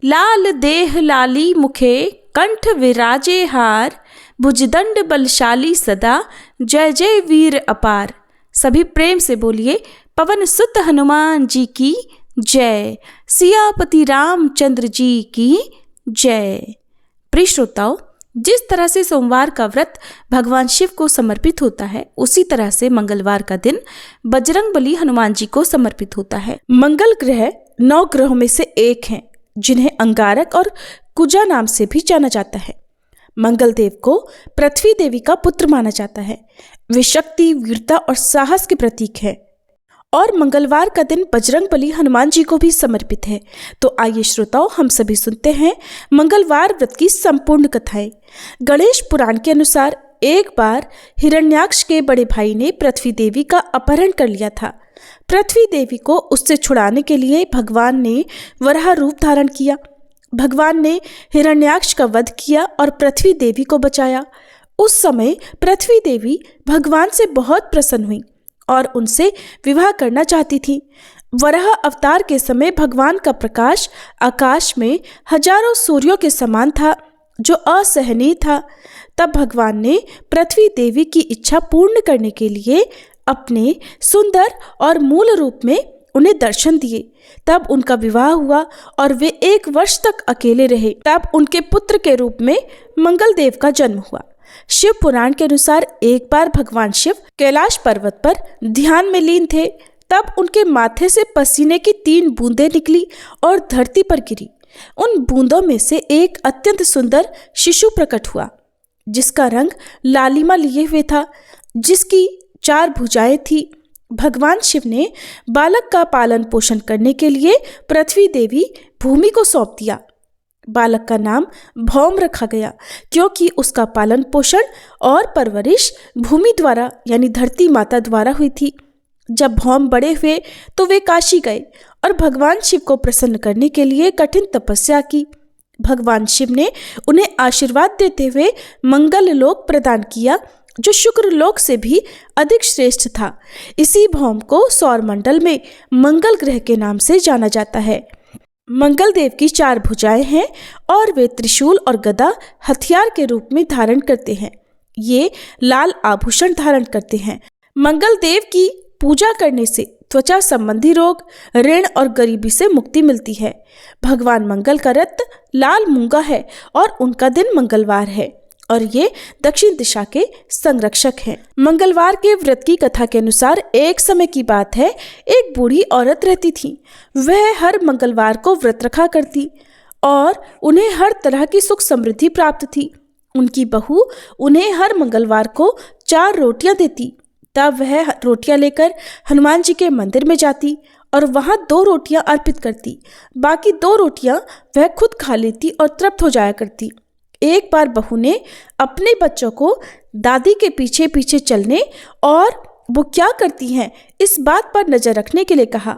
लाल देह लाली मुखे कंठ विराजे हार, भुजदंड बलशाली सदा, जय जय वीर अपार। सभी प्रेम से बोलिए पवन सुत हनुमान जी की जय, सियापति रामचंद्र जी की जय। प्रिय श्रोताओं, जिस तरह से सोमवार का व्रत भगवान शिव को समर्पित होता है, उसी तरह से मंगलवार का दिन बजरंगबली हनुमान जी को समर्पित होता है। मंगल ग्रह 9 ग्रहों में से एक हैं, जिन्हें अंगारक और कुजा नाम से भी जाना जाता है। मंगल देव को पृथ्वी देवी का पुत्र माना जाता है। वे शक्ति, वीरता और साहस के प्रतीक हैं। और मंगलवार का दिन बजरंगबली हनुमान जी को भी समर्पित है। तो आइए श्रोताओं, हम सभी सुनते हैं मंगलवार व्रत की संपूर्ण कथाएं। गणेश पुराण के अनुसार एक बार हिरण्याक्ष के बड़े भाई ने पृथ्वी देवी का अपहरण कर लिया था। पृथ्वी देवी को उससे छुड़ाने के लिए भगवान ने वराह रूप धारण किया। भगवान ने हिरण्याक्ष का वध किया और पृथ्वी देवी को बचाया। उस समय पृथ्वी देवी भगवान से बहुत प्रसन्न हुई और उनसे विवाह करना चाहती थी। वराह अवतार के समय भगवान का प्रकाश आकाश में हजारों सूर्यों के समान था, जो असहनीय था। तब भगवान ने पृथ्वी देवी की इच्छा पूर्ण करने के लिए अपने सुंदर और मूल रूप में उन्हें दर्शन दिए। तब उनका विवाह हुआ और वे 1 वर्ष तक अकेले रहे। तब उनके पुत्र के रूप में मंगल देव का जन्म हुआ। शिव पुराण के अनुसार एक बार भगवान शिव कैलाश पर्वत पर ध्यान में लीन थे। तब उनके माथे से पसीने की 3 बूंदें निकली और धरती पर गिरी। उन बूंदों में से एक अत्यंत सुंदर शिशु प्रकट हुआ, जिसका रंग लालिमा लिए हुए था, जिसकी 4 भुजाएं थी। भगवान शिव ने बालक का पालन पोषण करने के लिए पृथ्वी देवी भूमि को सौंप दिया। बालक का नाम भौम रखा गया, क्योंकि उसका पालन पोषण और परवरिश भूमि द्वारा यानी धरती माता द्वारा हुई थी। जब भौम बड़े हुए तो वे काशी गए और भगवान शिव को प्रसन्न करने के लिए कठिन तपस्या की। भगवान शिव ने उन्हें आशीर्वाद देते हुए मंगल लोक प्रदान किया, जो शुक्र लोक से भी अधिक श्रेष्ठ था। इसी भौम को सौरमंडल में मंगल ग्रह के नाम से जाना जाता है। मंगल देव की 4 भुजाएं हैं और वे त्रिशूल और गदा हथियार के रूप में धारण करते हैं। ये लाल आभूषण धारण करते हैं। मंगल देव की पूजा करने से त्वचा संबंधी रोग, ऋण और गरीबी से मुक्ति मिलती है। भगवान मंगल का रथ लाल मूंगा है और उनका दिन मंगलवार है और ये दक्षिण दिशा के संरक्षक हैं। मंगलवार के व्रत की कथा के अनुसार एक समय की बात है, एक बूढ़ी औरत रहती थी। वह हर मंगलवार को व्रत रखा करती और उन्हें हर तरह की सुख समृद्धि प्राप्त थी। उनकी बहू उन्हें हर मंगलवार को 4 रोटियां देती। तब वह रोटियां लेकर हनुमान जी के मंदिर में जाती और वहां 2 रोटियां अर्पित करती। बाकी 2 रोटियां वह खुद खा लेती और तृप्त हो जाया करती। एक बार बहू ने अपने बच्चों को दादी के पीछे पीछे चलने और वो क्या करती हैं इस बात पर नजर रखने के लिए कहा।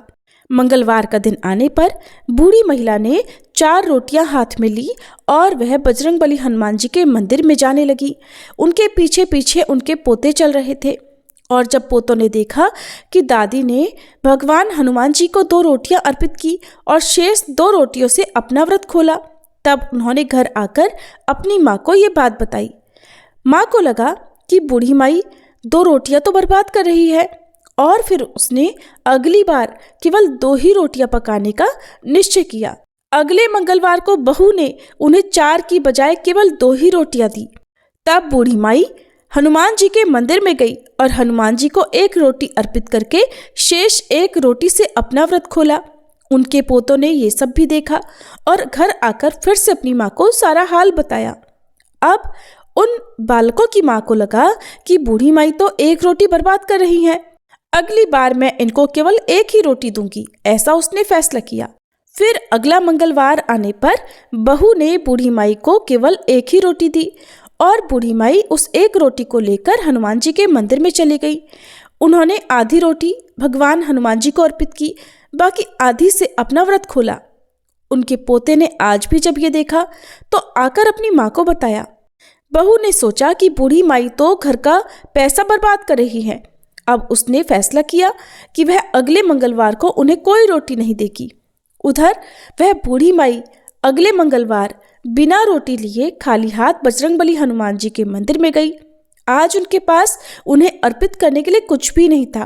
मंगलवार का दिन आने पर बूढ़ी महिला ने 4 रोटियां हाथ में ली और वह बजरंगबली हनुमान जी के मंदिर में जाने लगी। उनके पीछे पीछे उनके पोते चल रहे थे और जब पोतों ने देखा कि दादी ने भगवान हनुमान जी को 2 रोटियां अर्पित की और शेष 2 रोटियों से अपना व्रत खोला, तब उन्होंने घर आकर अपनी माँ को ये बात बताई। माँ को लगा कि बूढ़ी माई 2 रोटियां तो बर्बाद कर रही है और फिर उसने अगली बार केवल 2 ही रोटियां पकाने का निश्चय किया। अगले मंगलवार को बहू ने उन्हें 4 की बजाय केवल 2 ही रोटियां दी। तब बूढ़ी माई हनुमान जी के मंदिर में गई और हनुमान जी को 1 रोटी अर्पित करके शेष 1 रोटी से अपना व्रत खोला। उनके पोतों ने ये सब भी देखा और घर आकर फिर से अपनी माँ को सारा हाल बताया। अब उन बालकों की माँ को लगा कि बूढ़ी माई तो 1 रोटी बर्बाद कर रही हैं। अगली बार मैं इनको केवल 1 ही रोटी दूंगी, ऐसा उसने फैसला किया। फिर अगला मंगलवार आने पर बहू ने बूढ़ी माई को केवल 1 ही रोटी दी और बूढ़ी माई उस 1 रोटी को लेकर हनुमान जी के मंदिर में चली गई। उन्होंने आधी रोटी भगवान हनुमान जी को अर्पित की, बाकी आधी से अपना व्रत खोला। उनके पोते ने आज भी जब ये देखा तो आकर अपनी माँ को बताया। बहू ने सोचा कि बूढ़ी माई तो घर का पैसा बर्बाद कर रही है। अब उसने फैसला किया कि वह अगले मंगलवार को उन्हें कोई रोटी नहीं देगी। उधर वह बूढ़ी माई अगले मंगलवार बिना रोटी लिए खाली हाथ बजरंगबली हनुमान जी के मंदिर में गई। आज उनके पास उन्हें अर्पित करने के लिए कुछ भी नहीं था।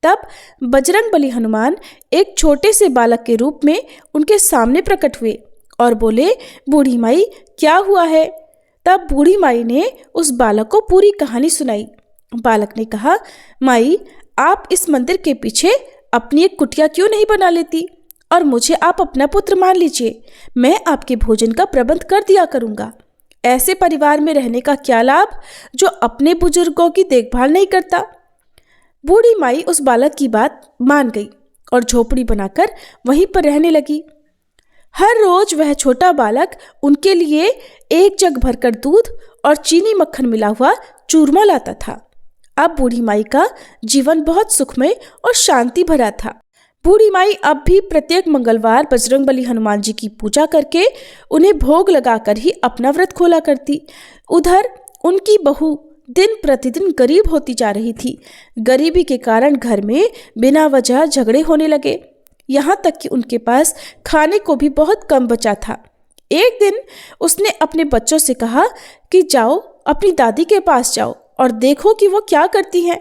तब बजरंगबली हनुमान एक छोटे से बालक के रूप में उनके सामने प्रकट हुए और बोले, बूढ़ी माई क्या हुआ है? तब बूढ़ी माई ने उस बालक को पूरी कहानी सुनाई। बालक ने कहा, माई आप इस मंदिर के पीछे अपनी एक कुटिया क्यों नहीं बना लेती और मुझे आप अपना पुत्र मान लीजिए, मैं आपके भोजन का प्रबंध कर दिया करूँगा। ऐसे परिवार में रहने का क्या लाभ जो अपने बुजुर्गों की देखभाल नहीं करता। बूढ़ी माई उस बालक की बात मान गई और झोपड़ी बनाकर वहीं पर रहने लगी। हर रोज वह छोटा बालक उनके लिए एक जग भरकर दूध और चीनी मक्खन मिला हुआ चूरमा लाता था। अब बूढ़ी माई का जीवन बहुत सुखमय और शांति भरा था। बूढ़ी माई अब भी प्रत्येक मंगलवार बजरंगबली हनुमान जी की पूजा करके उन्हें भोग लगाकर ही अपना व्रत खोला करती। उधर उनकी बहू दिन प्रतिदिन गरीब होती जा रही थी। गरीबी के कारण घर में बिना वजह झगड़े होने लगे, यहाँ तक कि उनके पास खाने को भी बहुत कम बचा था। एक दिन उसने अपने बच्चों से कहा कि जाओ अपनी दादी के पास जाओ और देखो कि वो क्या करती हैं।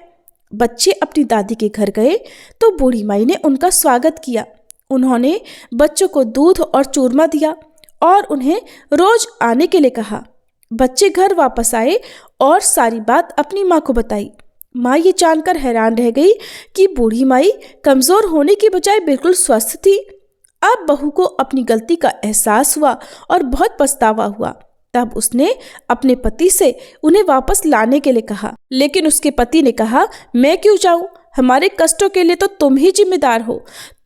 बच्चे अपनी दादी के घर गए तो बूढ़ी माई ने उनका स्वागत किया। उन्होंने बच्चों को दूध और चूरमा दिया और उन्हें रोज आने के लिए कहा। बच्चे घर वापस आए और सारी बात अपनी माँ को बताई। माँ ये जानकर हैरान रह गई कि बूढ़ी माई कमज़ोर होने की बजाय बिल्कुल स्वस्थ थी। अब बहू को अपनी गलती का एहसास हुआ और बहुत पछतावा हुआ। तब उसने अपने पति से उन्हें वापस लाने के लिए कहा, लेकिन उसके पति ने कहा, मैं क्यों जाऊं? हमारे कष्टों के लिए तो तुम ही जिम्मेदार हो।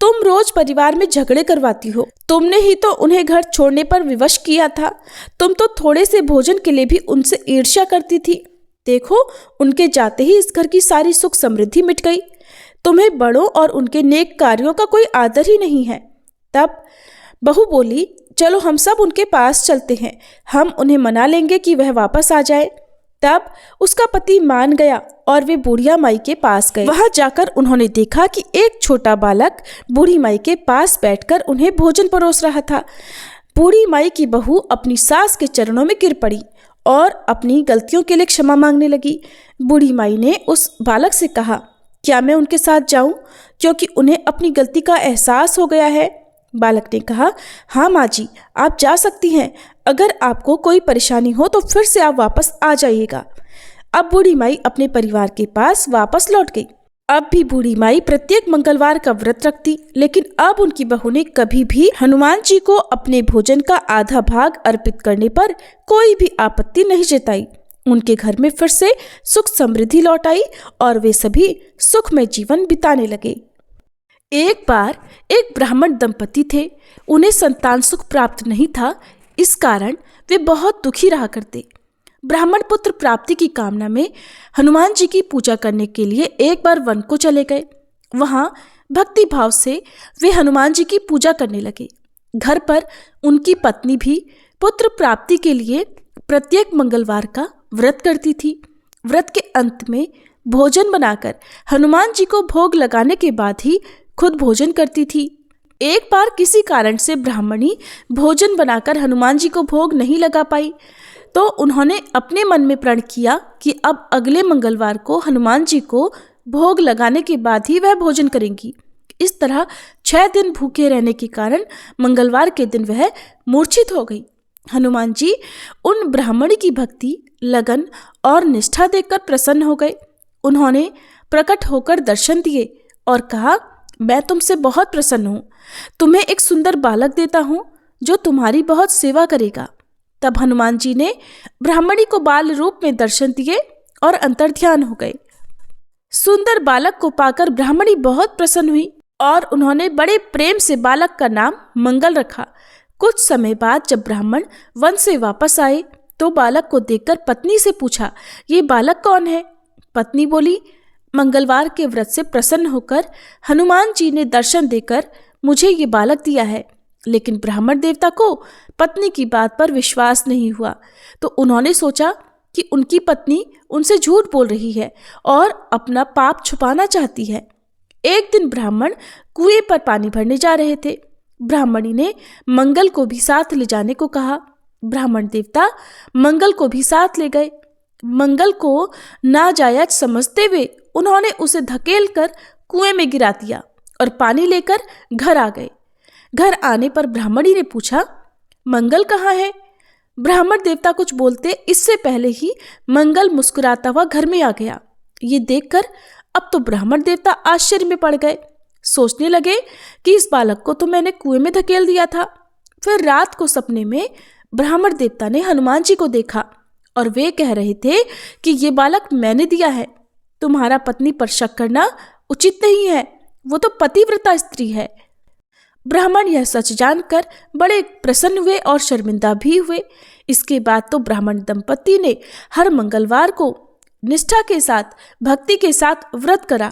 तुम रोज परिवार में झगड़े करवाती हो। तुमने ही तो उन्हें घर छोड़ने पर विवश किया था। तुम तो थोड़े से भोजन के लिए भी उनसे ईर्ष्या करती थी। देखो उनके जाते ही इस घर की सारी सुख समृद्धि मिट गई। तुम्हें बड़ों और उनके नेक कार्यों का कोई आदर ही नहीं है। तब बहू बोली, चलो हम सब उनके पास चलते हैं, हम उन्हें मना लेंगे कि वह वापस आ जाए। तब उसका पति मान गया और वे बुढ़िया माई के पास गए। वहां जाकर उन्होंने देखा कि एक छोटा बालक बूढ़ी माई के पास बैठकर उन्हें भोजन परोस रहा था। बूढ़ी माई की बहू अपनी सास के चरणों में गिर पड़ी और अपनी गलतियों के लिए क्षमा मांगने लगी। बूढ़ी माई ने उस बालक से कहा, क्या मैं उनके साथ जाऊं, क्योंकि उन्हें अपनी गलती का एहसास हो गया है। बालक ने कहा, हाँ माँ जी आप जा सकती हैं। अगर आपको कोई परेशानी हो तो फिर से आप वापस आ जाइएगा। अब बूढ़ी माई अपने परिवार के पास वापस लौट गई। अब भी बूढ़ी माई प्रत्येक मंगलवार का व्रत रखती, लेकिन अब उनकी बहू ने कभी भी हनुमान जी को अपने भोजन का आधा भाग अर्पित करने पर कोई भी आपत्ति नहीं जताई। उनके घर में फिर से सुख समृद्धि लौट आई और वे सभी सुखमय जीवन बिताने लगे। एक बार एक ब्राह्मण दंपति थे। उन्हें संतान सुख प्राप्त नहीं था, इस कारण वे बहुत दुखी रहा करते। ब्राह्मण पुत्र प्राप्ति की कामना में हनुमान जी की पूजा करने के लिए एक बार वन को चले गए। वहां भक्ति भाव से वे हनुमान जी की पूजा करने लगे। घर पर उनकी पत्नी भी पुत्र प्राप्ति के लिए प्रत्येक मंगलवार का व्रत करती थी। व्रत के अंत में भोजन बनाकर हनुमान जी को भोग लगाने के बाद ही खुद भोजन करती थी। एक बार किसी कारण से ब्राह्मणी भोजन बनाकर हनुमान जी को भोग नहीं लगा पाई, तो उन्होंने अपने मन में प्रण किया कि अब अगले मंगलवार को हनुमान जी को भोग लगाने के बाद ही वह भोजन करेंगी। इस तरह 6 दिन भूखे रहने के कारण मंगलवार के दिन वह मूर्छित हो गई। हनुमान जी उन ब्राह्मणी की भक्ति, लगन और निष्ठा देखकर प्रसन्न हो गए। उन्होंने प्रकट होकर दर्शन दिए और कहा, मैं तुमसे बहुत प्रसन्न हूँ। तुम्हें एक सुंदर बालक देता हूँ जो तुम्हारी बहुत सेवा करेगा। तब हनुमान जी ने ब्राह्मणी को बाल रूप में दर्शन दिए और अंतर्ध्यान हो गए। सुंदर बालक को पाकर ब्राह्मणी बहुत प्रसन्न हुई और उन्होंने बड़े प्रेम से बालक का नाम मंगल रखा। कुछ समय बाद जब ब्राह्मण वन से वापस आए तो बालक को देखकर पत्नी से पूछा, ये बालक कौन है? पत्नी बोली, मंगलवार के व्रत से प्रसन्न होकर हनुमान जी ने दर्शन देकर मुझे ये बालक दिया है। लेकिन ब्राह्मण देवता को पत्नी की बात पर विश्वास नहीं हुआ, तो उन्होंने सोचा कि उनकी पत्नी उनसे झूठ बोल रही है और अपना पाप छुपाना चाहती है। एक दिन ब्राह्मण कुएं पर पानी भरने जा रहे थे। ब्राह्मणी ने मंगल को भी साथ ले जाने को कहा। ब्राह्मण देवता मंगल को भी साथ ले गए। मंगल को नाजायज समझते हुए उन्होंने उसे धकेल कर कुएं में गिरा दिया और पानी लेकर घर आ गए। घर आने पर ब्राह्मणी ने पूछा, मंगल कहाँ है? ब्राह्मण देवता कुछ बोलते इससे पहले ही मंगल मुस्कुराता हुआ घर में आ गया। ये देखकर अब तो ब्राह्मण देवता आश्चर्य में पड़ गए। सोचने लगे कि इस बालक को तो मैंने कुएं में धकेल दिया था। फिर रात को सपने में ब्राह्मण देवता ने हनुमान जी को देखा और वे कह रहे थे कि ये बालक मैंने दिया है। तुम्हारा पत्नी पर शक करना उचित नहीं है, वो तो पतिव्रता स्त्री है। ब्राह्मण यह सच जानकर बड़े प्रसन्न हुए और शर्मिंदा भी हुए। इसके बाद तो ब्राह्मण दंपति ने हर मंगलवार को निष्ठा के साथ, भक्ति के साथ व्रत करा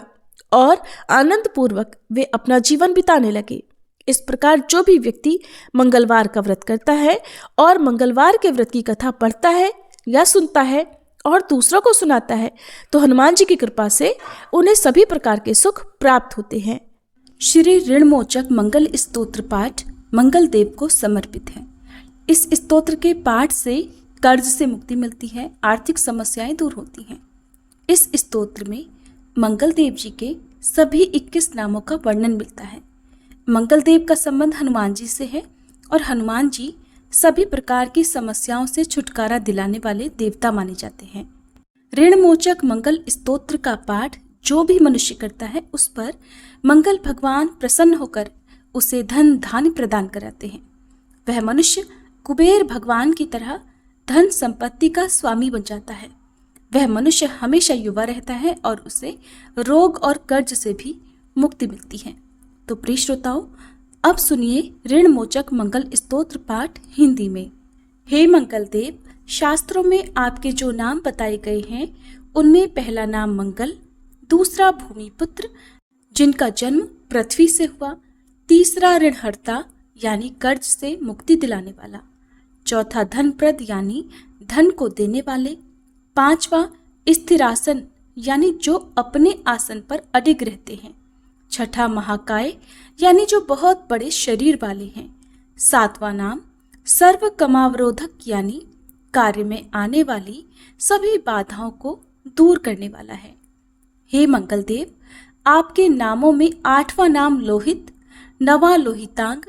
और आनंद पूर्वक वे अपना जीवन बिताने लगे। इस प्रकार जो भी व्यक्ति मंगलवार का व्रत करता है और मंगलवार के व्रत की कथा पढ़ता है या सुनता है और दूसरों को सुनाता है तो हनुमान जी की कृपा से उन्हें सभी प्रकार के सुख प्राप्त होते हैं। श्री ऋणमोचक मंगल स्तोत्र पाठ मंगल देव को समर्पित है। इस स्तोत्र के पाठ से कर्ज से मुक्ति मिलती है, आर्थिक समस्याएं दूर होती हैं। इस स्तोत्र में मंगल देव जी के सभी 21 नामों का वर्णन मिलता है। मंगल देव का संबंध हनुमान जी से है और हनुमान जी सभी प्रकार की समस्याओं से छुटकारा दिलाने वाले देवता माने जाते हैं। ऋणमोचक मंगल स्तोत्र का पाठ जो भी मनुष्य करता है उस पर मंगल भगवान प्रसन्न होकर उसे धन धान्य प्रदान कराते हैं। वह मनुष्य कुबेर भगवान की तरह धन संपत्ति का स्वामी बन जाता है। वह मनुष्य हमेशा युवा रहता है और उसे रोग और कर्ज से भी मुक्ति मिलती है। तो प्रिय श्रोताओं, अब सुनिए ऋणमोचक मंगल स्तोत्र पाठ हिंदी में। हे मंगल देव, शास्त्रों में आपके जो नाम बताए गए हैं उनमें पहला नाम मंगल, दूसरा भूमिपुत्र जिनका जन्म पृथ्वी से हुआ, तीसरा ऋणहर्ता यानी कर्ज से मुक्ति दिलाने वाला, चौथा धनप्रद यानी धन को देने वाले, पांचवा स्थिरासन यानी जो अपने आसन पर अडिग रहते हैं, छठा महाकाय यानी जो बहुत बड़े शरीर वाले हैं, सातवां नाम सर्व कमावरोधक यानी कार्य में आने वाली सभी बाधाओं को दूर करने वाला है। हे मंगल देव, आपके नामों में 8वां नाम लोहित, 9वां लोहितांग,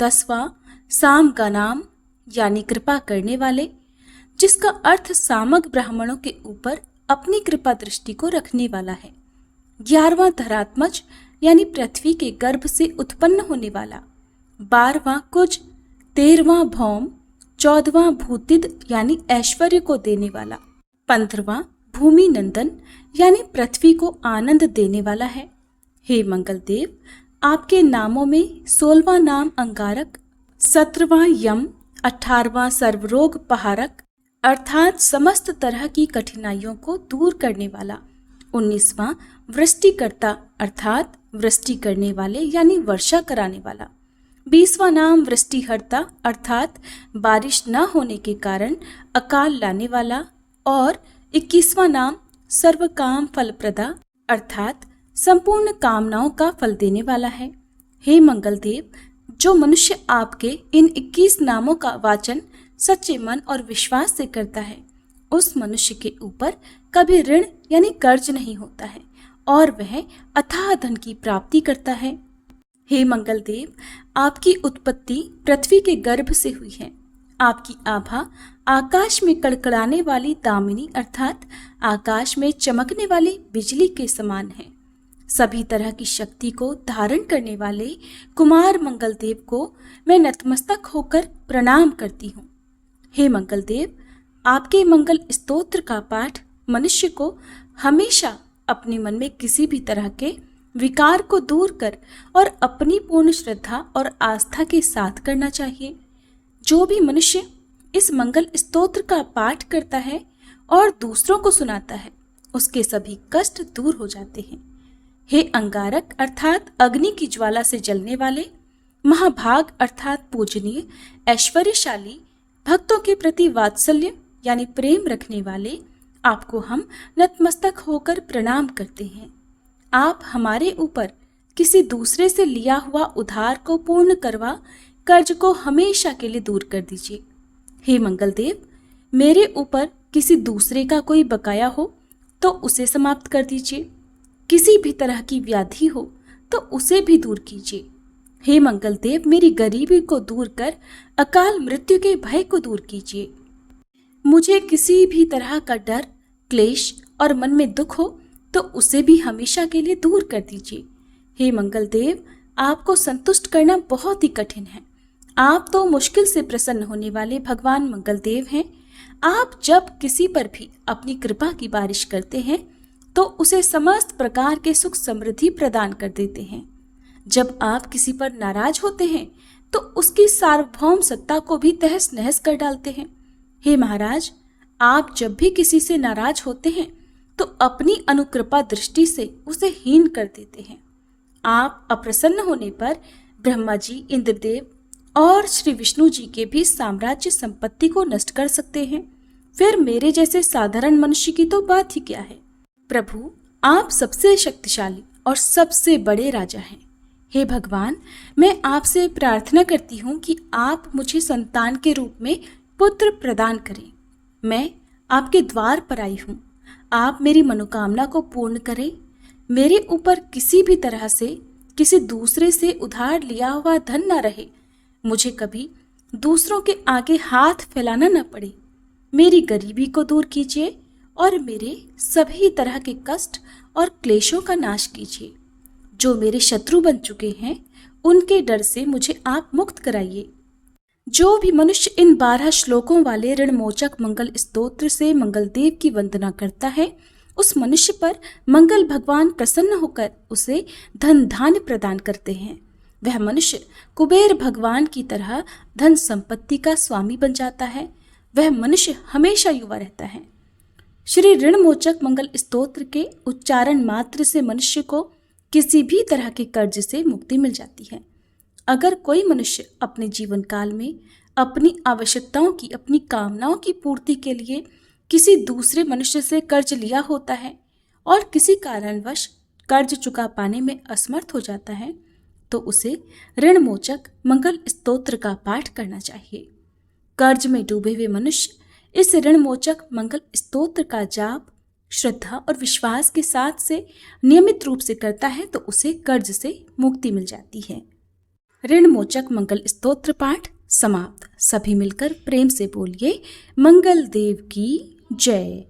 10वां साम का नाम यानी कृपा करने वाले, जिसका अर्थ सामग ब्राह्मणों के ऊपर अपनी कृपा दृष्टि को रखने वाला है, 11वां धरात्मज यानी पृथ्वी के गर्भ से उत्पन्न होने वाला, 12वां कुज, 13वां भौम, 14वां भूतिद यानी ऐश्वर्य को देने वाला, 15वां भूमि नंदन यानी पृथ्वी को आनंद देने वाला है। हे मंगल देव, आपके नामों में 16वां नाम अंगारक, 17वां यम, 18वां सर्वरोग पहारक अर्थात समस्त तरह की कठिनाइयों को दूर करने वाला, 19वां वृष्टिकर्ता अर्थात वृष्टि करने वाले यानी वर्षा कराने वाला, 20वां नाम वृष्टिहर्ता अर्थात बारिश न होने के कारण अकाल लाने वाला और 21वां नाम सर्वकाम फलप्रदा अर्थात संपूर्ण कामनाओं का फल देने वाला है। हे मंगल देव, जो मनुष्य आपके इन 21 नामों का वाचन सच्चे मन और विश्वास से करता है उस मनुष्य के ऊपर कभी ऋण यानी कर्ज नहीं होता है और वह अथाह धन की प्राप्ति करता है। हे मंगल देव, आपकी उत्पत्ति पृथ्वी के गर्भ से हुई है। आपकी आभा आकाश में कड़कड़ाने वाली दामिनी अर्थात आकाश में चमकने वाली बिजली के समान है। सभी तरह की शक्ति को धारण करने वाले कुमार मंगल देव को मैं नतमस्तक होकर प्रणाम करती हूँ। हे मंगल देव, आपके मंगल स्तोत्र का पाठ मनुष्य को हमेशा अपने मन में किसी भी तरह के विकार को दूर कर और अपनी पूर्ण श्रद्धा और आस्था के साथ करना चाहिए। जो भी मनुष्य इस मंगल स्तोत्र का पाठ करता है और दूसरों को सुनाता है उसके सभी कष्ट दूर हो जाते हैं। हे अंगारक अर्थात अग्नि की ज्वाला से जलने वाले, महाभाग अर्थात पूजनीय, ऐश्वर्यशाली, भक्तों के प्रति वात्सल्य यानी प्रेम रखने वाले, आपको हम नतमस्तक होकर प्रणाम करते हैं। आप हमारे ऊपर किसी दूसरे से लिया हुआ उधार को पूर्ण करवा कर्ज को हमेशा के लिए दूर कर दीजिए। हे मंगल देव, मेरे ऊपर किसी दूसरे का कोई बकाया हो तो उसे समाप्त कर दीजिए। किसी भी तरह की व्याधि हो तो उसे भी दूर कीजिए। हे मंगल देव, मेरी गरीबी को दूर कर अकाल मृत्यु के भय को दूर कीजिए। मुझे किसी भी तरह का डर, क्लेश और मन में दुख हो तो उसे भी हमेशा के लिए दूर कर दीजिए। हे मंगल देव, आपको संतुष्ट करना बहुत ही कठिन है। आप तो मुश्किल से प्रसन्न होने वाले भगवान मंगल देव हैं। आप जब किसी पर भी अपनी कृपा की बारिश करते हैं तो उसे समस्त प्रकार के सुख समृद्धि प्रदान कर देते हैं। जब आप किसी पर नाराज होते हैं तो उसकी सार्वभौम सत्ता को भी तहस नहस कर डालते हैं। हे महाराज, आप जब भी किसी से नाराज होते हैं तो अपनी अनुकृपा दृष्टि से उसे हीन कर देते हैं। आप अप्रसन्न होने पर ब्रह्मा जी, इंद्रदेव और श्री विष्णु जी के भी साम्राज्य संपत्ति को नष्ट कर सकते हैं। फिर मेरे जैसे साधारण मनुष्य की तो बात ही क्या है। प्रभु, आप सबसे शक्तिशाली और सबसे बड़े राजा हैं। हे भगवान, मैं आपसे प्रार्थना करती हूँ कि आप मुझे संतान के रूप में पुत्र प्रदान करें। मैं आपके द्वार पर आई हूँ। आप मेरी मनोकामना को पूर्ण करें। मेरे ऊपर किसी भी तरह से किसी दूसरे से उधार लिया हुआ धन न रहे। मुझे कभी दूसरों के आगे हाथ फैलाना न पड़े। मेरी गरीबी को दूर कीजिए और मेरे सभी तरह के कष्ट और क्लेशों का नाश कीजिए। जो मेरे शत्रु बन चुके हैं उनके डर से मुझे आप मुक्त कराइए। जो भी मनुष्य इन 12 श्लोकों वाले ऋणमोचक मंगल स्तोत्र से मंगल देव की वंदना करता है, उस मनुष्य पर मंगल भगवान प्रसन्न होकर उसे धन धान्य प्रदान करते हैं। वह मनुष्य कुबेर भगवान की तरह धन संपत्ति का स्वामी बन जाता है। वह मनुष्य हमेशा युवा रहता है। श्री ऋणमोचक मंगल स्तोत्र के उच्चारण मात्र से मनुष्य को किसी भी तरह के कर्ज से मुक्ति मिल जाती है। अगर कोई मनुष्य अपने जीवन काल में अपनी आवश्यकताओं की, अपनी कामनाओं की पूर्ति के लिए किसी दूसरे मनुष्य से कर्ज लिया होता है और किसी कारणवश कर्ज चुका पाने में असमर्थ हो जाता है, तो उसे ऋणमोचक मंगल स्तोत्र का पाठ करना चाहिए। कर्ज में डूबे हुए मनुष्य इस ऋणमोचक मंगल स्तोत्र का जाप श्रद्धा और विश्वास के साथ से नियमित रूप से करता है तो उसे कर्ज से मुक्ति मिल जाती है। ऋणमोचक मंगल स्तोत्र पाठ समाप्त। सभी मिलकर प्रेम से बोलिए मंगल देव की जय।